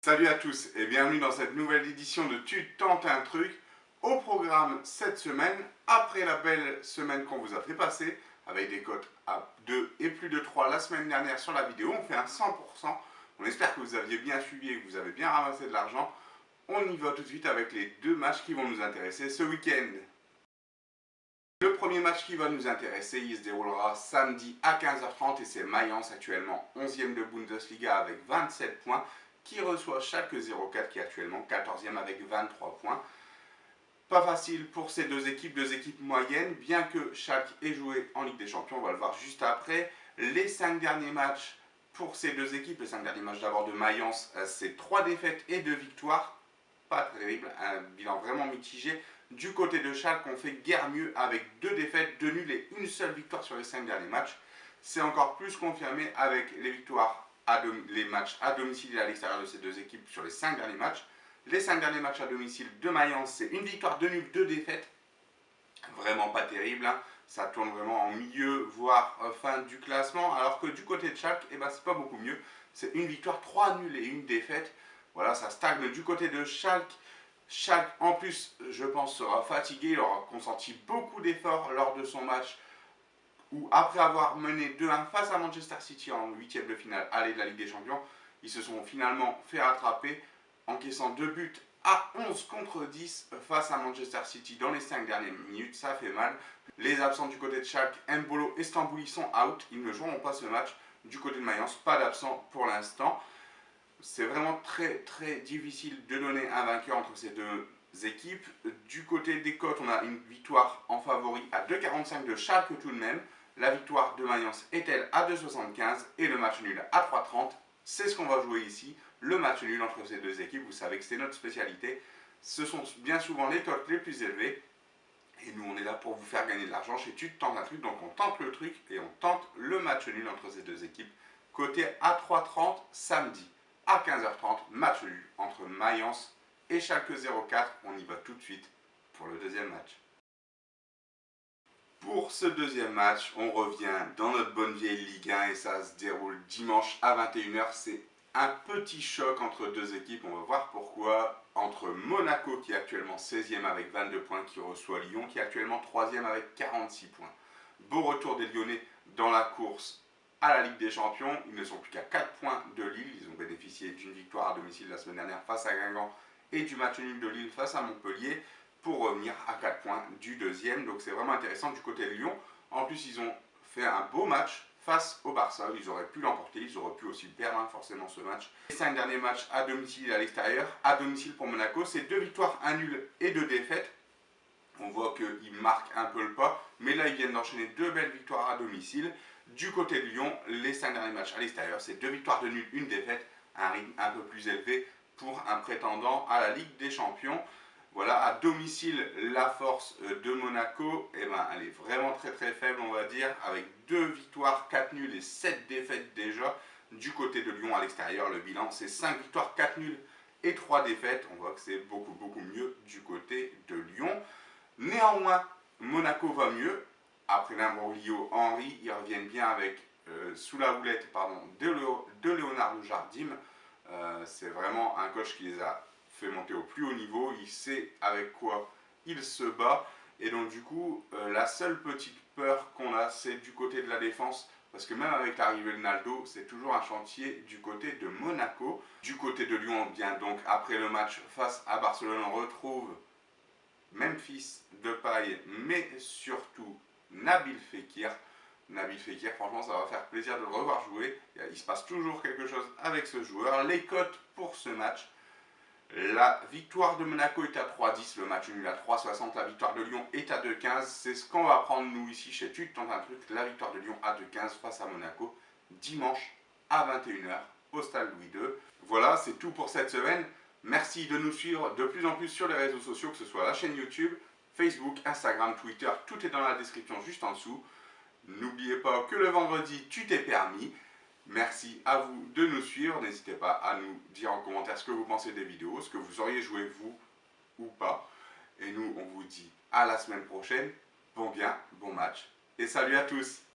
Salut à tous et bienvenue dans cette nouvelle édition de Tu tentes un truc. Au programme cette semaine, après la belle semaine qu'on vous a fait passer, avec des cotes à 2 et plus de 3 la semaine dernière sur la vidéo, on fait un 100%. On espère que vous aviez bien suivi et que vous avez bien ramassé de l'argent. On y va tout de suite avec les deux matchs qui vont nous intéresser ce week-end. Le premier match qui va nous intéresser, il se déroulera samedi à 15h30 et c'est Mayence, actuellement 11e de Bundesliga avec 27 points, qui reçoit Schalke 04 qui est actuellement 14e avec 23 points. Pas facile pour ces deux équipes moyennes, bien que Schalke ait joué en Ligue des Champions, on va le voir juste après. Les 5 derniers matchs pour ces deux équipes, les 5 derniers matchs d'abord de Mayence, c'est 3 défaites et 2 victoires. Pas terrible, un bilan vraiment mitigé. Du côté de Schalke, on fait guère mieux avec 2 défaites, 2 nuls et une seule victoire sur les 5 derniers matchs. C'est encore plus confirmé avec les victoires, les matchs à domicile et à l'extérieur de ces deux équipes sur les 5 derniers matchs. Les 5 derniers matchs à domicile de Mayence, c'est une victoire, 2 nuls, 2 défaites. Vraiment pas terrible, hein. Ça tourne vraiment en milieu, voire fin du classement. Alors que du côté de Schalke, eh ben, c'est pas beaucoup mieux. C'est une victoire, 3 nuls et une défaite. Voilà, ça stagne du côté de Schalke. Schalke, en plus, je pense, sera fatigué. Il aura consenti beaucoup d'efforts lors de son match où, après avoir mené 2-1 face à Manchester City en huitième de finale aller de la Ligue des Champions, ils se sont finalement fait rattraper, encaissant 2 buts à 11 contre 10 face à Manchester City dans les 5 dernières minutes. Ça fait mal. Les absents du côté de Schalke, Mbolo et Stambouli sont out. Ils ne joueront pas ce match. Du côté de Mayence, pas d'absents pour l'instant. C'est vraiment très difficile de donner un vainqueur entre ces deux équipes. Du côté des cotes, on a une victoire en favori à 2,45 de Schalke tout de même. La victoire de Mayence est-elle à 2,75 et le match nul à 3,30. C'est ce qu'on va jouer ici, le match nul entre ces deux équipes. Vous savez que c'est notre spécialité. Ce sont bien souvent les cotes les plus élevées. Et nous, on est là pour vous faire gagner de l'argent chez Tu tentes un truc. Donc on tente le truc et on tente le match nul entre ces deux équipes. Côté à 3,30 samedi à 15h30, match nul entre Mayence et Schalke 04. On y va tout de suite pour le deuxième match. Pour ce deuxième match, on revient dans notre bonne vieille Ligue 1 et ça se déroule dimanche à 21h. C'est un petit choc entre deux équipes, on va voir pourquoi. Entre Monaco qui est actuellement 16e avec 22 points, qui reçoit Lyon qui est actuellement 3e avec 46 points. Beau retour des Lyonnais dans la course à la Ligue des Champions. Ils ne sont plus qu'à 4 points de Lille. Ils ont bénéficié d'une victoire à domicile la semaine dernière face à Guingamp et du match nul de Lille face à Montpellier pour revenir à 4 points du deuxième. Donc c'est vraiment intéressant du côté de Lyon. En plus, ils ont fait un beau match face au Barça. Ils auraient pu l'emporter, ils auraient pu aussi perdre forcément ce match. Les 5 derniers matchs à domicile et à l'extérieur. À domicile pour Monaco, c'est 2 victoires, 1 nul et 2 défaites. On voit qu'ils marquent un peu le pas, mais là ils viennent d'enchaîner 2 belles victoires à domicile. Du côté de Lyon, les 5 derniers matchs à l'extérieur, c'est 2 victoires de nul, 1 défaite, un rythme un peu plus élevé pour un prétendant à la Ligue des Champions. Voilà, à domicile, la force de Monaco, eh ben, elle est vraiment très faible, on va dire, avec 2 victoires, 4 nuls et 7 défaites déjà. Du côté de Lyon, à l'extérieur, le bilan, c'est 5 victoires, 4 nuls et 3 défaites. On voit que c'est beaucoup mieux du côté de Lyon. Néanmoins, Monaco va mieux. Après l'imbroglio Henry, ils reviennent bien avec, sous la houlette de Leonardo Jardim. C'est vraiment un coach qui les a fait monter au plus haut niveau. Il sait avec quoi il se bat. Et donc du coup, la seule petite peur qu'on a, c'est du côté de la défense. Parce que même avec l'arrivée de Naldo, c'est toujours un chantier du côté de Monaco. Du côté de Lyon, bien donc après le match face à Barcelone, on retrouve Memphis Depay, mais surtout Nabil Fekir. Nabil Fekir, franchement, ça va faire plaisir de le revoir jouer. Il se passe toujours quelque chose avec ce joueur. Les cotes pour ce match. La victoire de Monaco est à 3,10, le match nul à 3,60, la victoire de Lyon est à 2,15. C'est ce qu'on va prendre nous ici chez Tu tentes un truc, la victoire de Lyon à 2,15 face à Monaco, dimanche à 21h au stade Louis II. Voilà, c'est tout pour cette semaine. Merci de nous suivre de plus en plus sur les réseaux sociaux, que ce soit la chaîne YouTube, Facebook, Instagram, Twitter, tout est dans la description juste en dessous. N'oubliez pas que le vendredi, tu t'es permis. Merci à vous de nous suivre. N'hésitez pas à nous dire en commentaire ce que vous pensez des vidéos, ce que vous auriez joué vous ou pas. Et nous, on vous dit à la semaine prochaine. Bon bien, bon match et salut à tous.